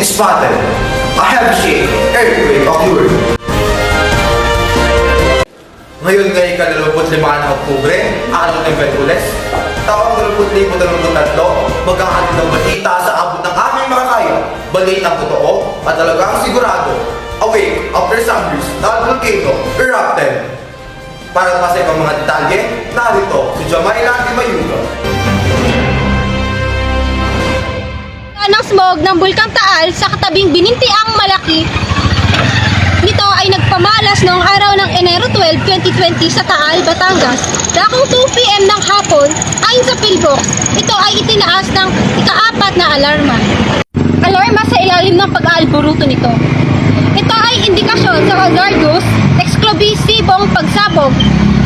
spotted. A heavy shake, earthquake occurred. Ngayon ngayong ika-25 ng Oktubre, araw ng Miyerkules, taong 2023, magkakatid ng balita sa abot ng aming mga kaya. Balitang totoo at talagang sigurado. Awake after summer's volcano erupted. Para pa sa ibang mga detalye, narito si Jamaila Di Mayuga. Ng smog ng Bulkang Taal sa katabing Binintiang Malaki. Nito ay nagpamalas noong araw ng Enero 12, 2020 sa Taal, Batangas. Dakong 2 PM ng hapon, ayon sa Philbox, ito ay itinaas ng ika-4 na alarma. Alarma sa ilalim ng pag-aalboruto nito. Ito ay indikasyon sa hazardous, eksklusibong pagsabog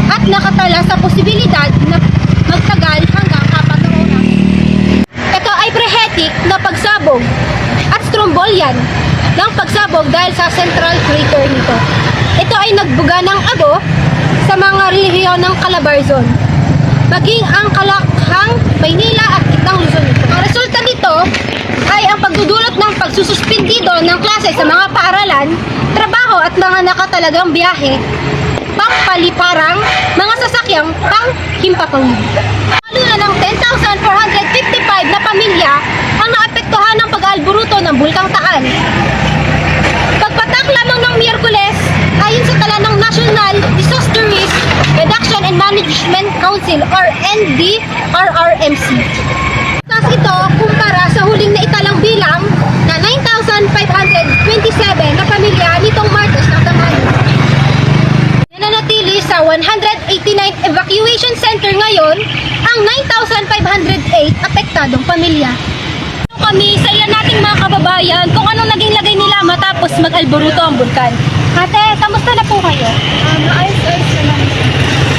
at nakatala sa posibilidad na magtagal hanggang 4 na oras. Ito ay prehetic na pagsabog at strombolian ng pagsabog dahil sa central crater nito. Ito ay nagbuga ng abo sa mga rehiyon ng Calabarzon, maging ang Kalakhang, Maynila at Gitnang Luzon nito. Ang resulta nito ay ang pagdudulot ng pagsususpindido ng klase sa mga paaralan, trabaho at mga nakatalagang biyahe, pangpaliparang mga sasakyang panghimpapawid. Lalo na ng 10,455 na pamilya ang naapektuhan ng pag-aalboruto ng Bulkang Taal. Pagpatak lamang ng Miyerkules, ayon sa tala ng National Disaster Risk Reduction and Management Council or NDRRMC. Tapos ito kumpara sa huling na italang bilang na 9,527 na pamilya nitong Martes ng tanghali. Nananatili sa 189 evacuation center ngayon ang 9,508 apektadong pamilya. Kami sa ilan nating mga kababayan kung anong naging lagay nila matapos mag-alboruto ang bulkan. Ate, kamusta na po kayo? Ayos-ayos naman.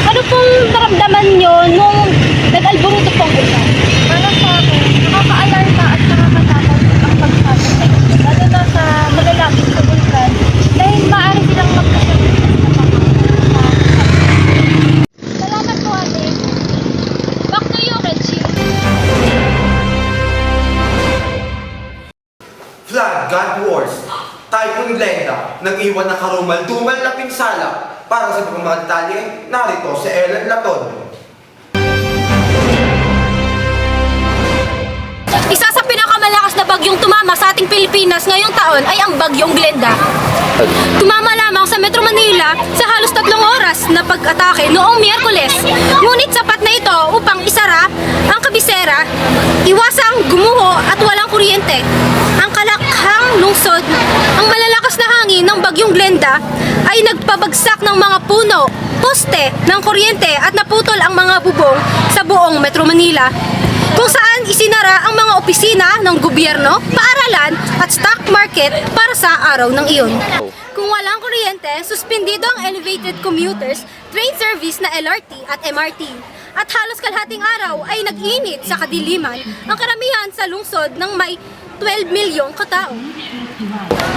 Ano pong naramdaman nyo nung nag-alboruto po ang bulkan? Para sa akin, nakaka-alarma at nakakatakot ang pagsabog. Lalo na sa malalapit sa bulkan dahil maaari silang magkasunod na Salamat po, ate. Back to you, Reggie. Flood God Wars. Typhoon Glenda, nag-iwan ng karumal-dumal na pinsala. Para sa ibang mga detalye, narito si Ellen Laton. Isa sa pinakamalakas na bagyong tumama sa ating Pilipinas ngayong taon ay ang bagyong Glenda. Tumama lamang sa Metro Manila sa halos 3 oras na pag-atake noong Miyerkules. Ngunit sapat na ito upang isara ang kabisera, iwasang gumuho at walang kuryente. Ang Kalakhang lungsod, ang malalakas na hangin ng bagyong Glenda ay nagpabagsak ng mga puno, poste ng kuryente at naputol ang mga bubong sa buong Metro Manila, kung saan isinara ang mga opisina ng gobyerno, paaralan at stock market para sa araw ng iyon. Kung walang kuryente, suspendido ang elevated commuters, train service na LRT at MRT. At halos kalahating araw ay nag-init sa kadiliman ang karamihan sa lungsod ng may 12 milyong katao.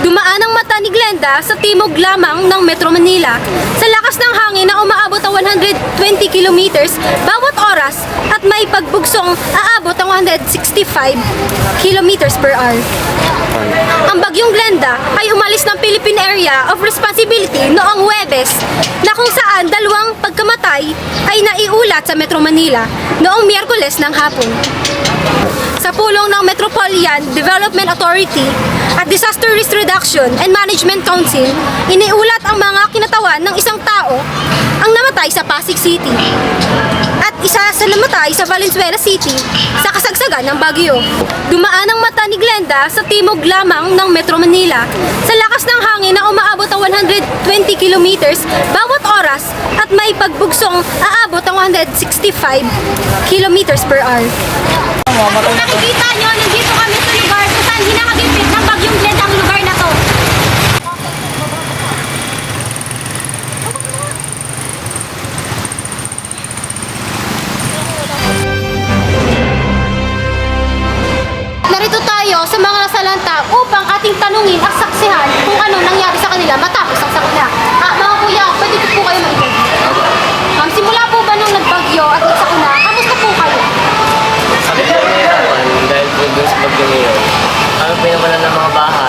Dumaan ang mata ni Glenda sa timog lamang ng Metro Manila sa lakas ng hangin na umaabot ang 120 kilometers bawat oras at may pagbugsong aabot ang 165 kilometers per hour. Ang bagyong Glenda ay umalis ng Philippine Area of Responsibility noong Huwebes na kung saan 2 pagkamatay ay naiulat sa Metro Manila noong Miyerkules ng hapon. Sa pulong ng Metropolitan Development Authority at Disaster Risk Reduction and Management Council, iniulat ang mga kinatawan ng isang tao ang namatay sa Pasig City at isa sa namatay sa Valenzuela City sa kasagsagan ng bagyo. Dumaan ang mata ni Glenda sa timog lamang ng Metro Manila sa lakas ng hangin na umaabot ang 120 kilometers bawat oras at may pagbugsong aabot ang 165 kilometers per hour. Kung nakikita nyo, nandito kami sa lugar kung saan hinakagipit ng bagyong Glenda ang lugar na to. Narito tayo sa mga nasalanta upang ating tanungin at saksihan kung ano nangyari sa kanila matapos ang sakuna. Mga kuya, pwede po kayo maibig. Simula po ba nung nagbagyo at nagsakuna, kamusta po kayo? Sabi ko nahirapan dahil po doon sa bagyo ngayon. Kami pinamalan ng mga bahay.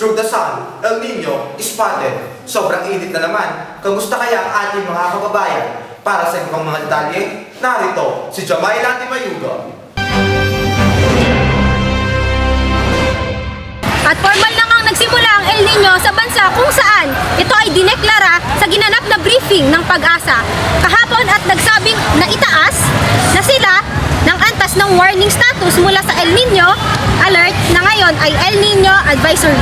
through the sun, El Nino is spotted. Sobrang init na naman. Kamusta kaya ang ating mga kababayan? Para sa ibang mga detalye, narito si Jamaila Timayuga. At formal na ngang nagsimula ang El Nino sa bansa kung saan ito ay dineklara sa ginanap na briefing ng Pag-asa kahapon at nagsabing na itaas na sila ng antas ng warning status mula sa El Nino alert na ngayon ay El Nino Advisory.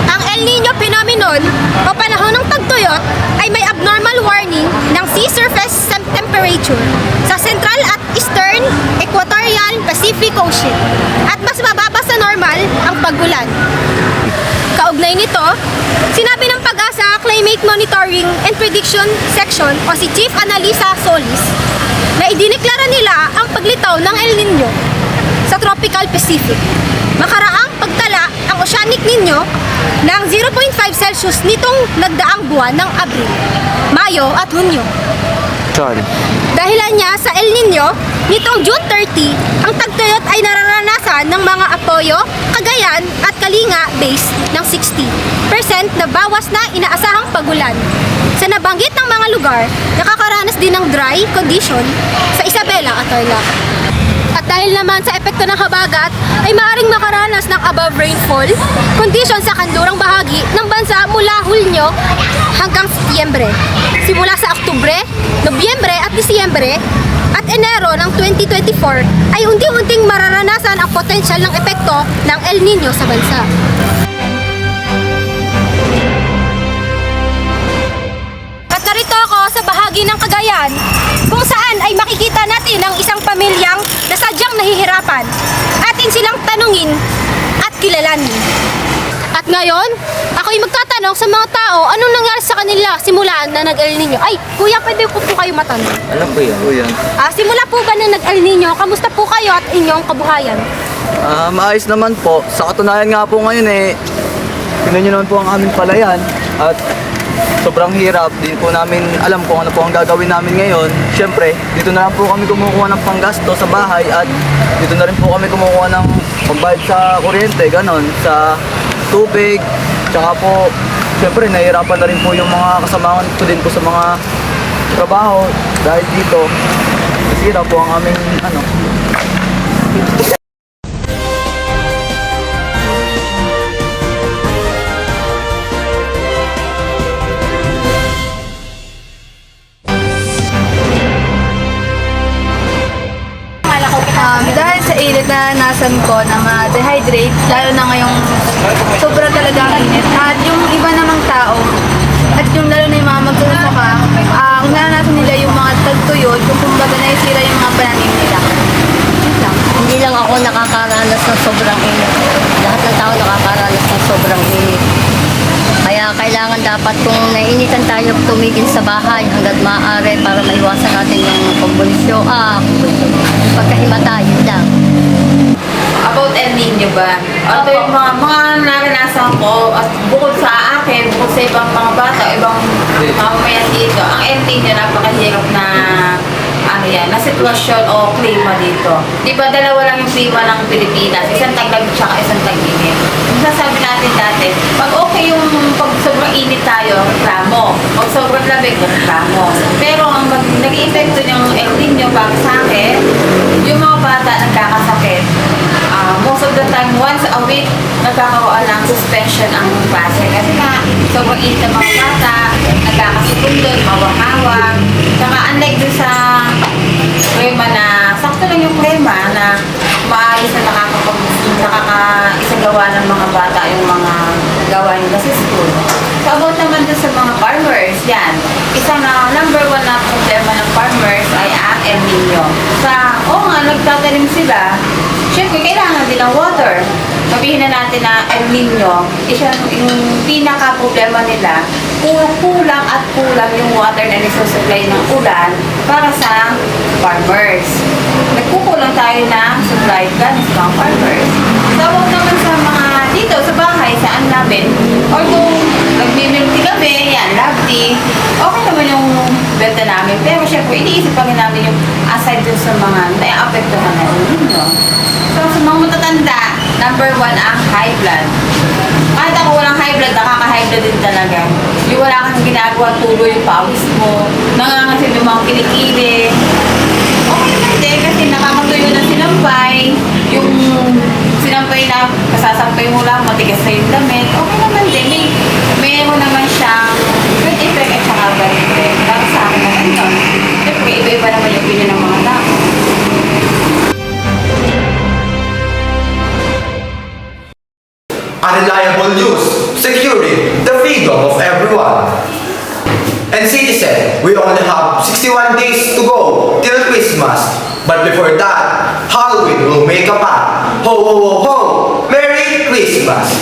Ang El Nino phenomenon o panahon ng tagtuyot ay may abnormal warning ng sea surface temperature sa Central at Eastern Equatorial Pacific Ocean at mas mababa sa normal ang pagulan. Kaugnay nito, sinabi ng Pag-asa Climate Monitoring and Prediction Section o si Chief Analisa Solis na idineklara nila ang paglitaw ng El Nino sa Tropical Pacific. Makaraang pagtala ang Oceanic Nino ng 0.5 Celsius nitong nagdaang buwan ng Abril, Mayo at Hunyo. Dahilan niya sa El Nino, nitong June 30, ang tagtuyot ay nararanasan ng mga Apoyo, Cagayan at Kalinga base ng 60% na bawas na inaasahang pagulan. Sa nabanggit ng mga lugar, nakakaranas din ng dry condition sa Isabela at Tarlac. At dahil naman sa epekto ng habagat, ay maaaring makaranas ng above rainfall condition sa kanlurang bahagi ng bansa mula Hulyo hanggang Setyembre. Simula sa Oktubre, Nobyembre at Disyembre at Enero ng 2024 ay unti-unting mararanasan ang potensyal ng epekto ng El Nino sa bansa. At narito ako sa bahagi ng Cagayan kung saan ay makikita natin ang isang pamilyang na sadyang nahihirapan. Atin silang tanungin at kilalanin. At ngayon, ako'y magtatanong sa mga tao anong nangyari sa kanila simulaan na nag-El Nino. Ay, kuya, pwede ko po kayo matanong. Ano po yan? Po yan. Simula po ba na nag-El Nino, kamusta po kayo at inyong kabuhayan? Maayos naman po. Sa katunayan nga po ngayon tingnan nyo naman po ang aming palayan at sobrang hirap. Di po namin alam kung ano po ang gagawin namin ngayon. Siyempre, dito na lang po kami kumukuha ng panggasto sa bahay at dito na rin po kami kumukuha ng pambayad sa kuryente, ganon, sa tubig. Tsaka po, siyempre, nahihirapan na rin po yung mga kasamahan ko din po sa mga trabaho dahil dito. Sira po ang aming Dahil sa init na nasan ko na ma-dehydrate, lalo na ngayong sobra talaga ang init. At yung iba namang tao, at yung lalo na yung mga magsusaka, naranasan nila yung mga tagtuyot, kung kumbaga naisira yung mga pananim nila. Yun lang. Hindi lang ako nakakaranas ng sobrang init. Lahat ng tao nakakaranas ng sobrang init. Kaya kailangan dapat kung nainitan tayo tumigil sa bahay hanggat maaari para maiwasan natin yung pagbulisyo. Pagkahimatay, lang. About El Nino ba? Ito yung mga naranasan ko at bukod sa akin, bukod sa ibang mga bata, ibang mamamayan dito, ang El Nino napakahirap na na sitwasyon o klima dito. Di ba dalawa lang yung klima ng Pilipinas, isang taglamig tsaka isang tag-init. Yung sasabi natin dati, pag okay yung pag sobrang init tayo, reklamo. Pag sobrang lamig, reklamo. Pero ang nag-i-epekto ng El Nino para sa akin, yung mga bata nagkakasakit. Most of the time, once a week, nagkakaroon ng suspension ang klase. Kasi nga, sobrang init ng mga bata, nagkakasipundod, mawang-hawang. Saka unlike dun sa krema na, sakto lang yung krema na maayos na nakakaisagawa ng mga bata yung mga gawain nila sa school. So about naman dun sa mga farmers, yan. Isang number one na problema ng farmers ay ang El Nino. Nagtatanim sila, syempre kailangan din ng water. Sabihin na natin na El Nino, yung pinaka-problema nila, kulang at kulang yung water na nisusupply ng ulan para sa farmers. Nagkukulang tayo ng supply ganis ng farmers. Tawag naman sa mga dito sa bahay, saan namin, although nagmimilti kami, yan, lovely, okay naman yung benta namin. Pero syempre, iniisip pa rin namin yung aside dun sa mga nai-apektuhan na ninyo. So, sa mga matatanda, number one ang high blood. Kahit ako walang blood, nakaka-high blood din talaga. Yung wala kang ginagawa, tuloy yung pawis mo, nangangasin yung mga kilikili. Okay naman din kasi nakakatuyo ng sinampay, yung sinampay na kasasampay mo lang, matigas na yung damit. Okay naman din, mayroon naman siyang good effect at saka bad effect. Para sa akin naman yun. Siyempre, iba-iba naman yung opinion ng mga tao. Unreliable news, securing the freedom of everyone. And citizen, we only have 61 days to go till Christmas. But before that, Halloween will make a pact. Ho ho ho ho! Merry Christmas!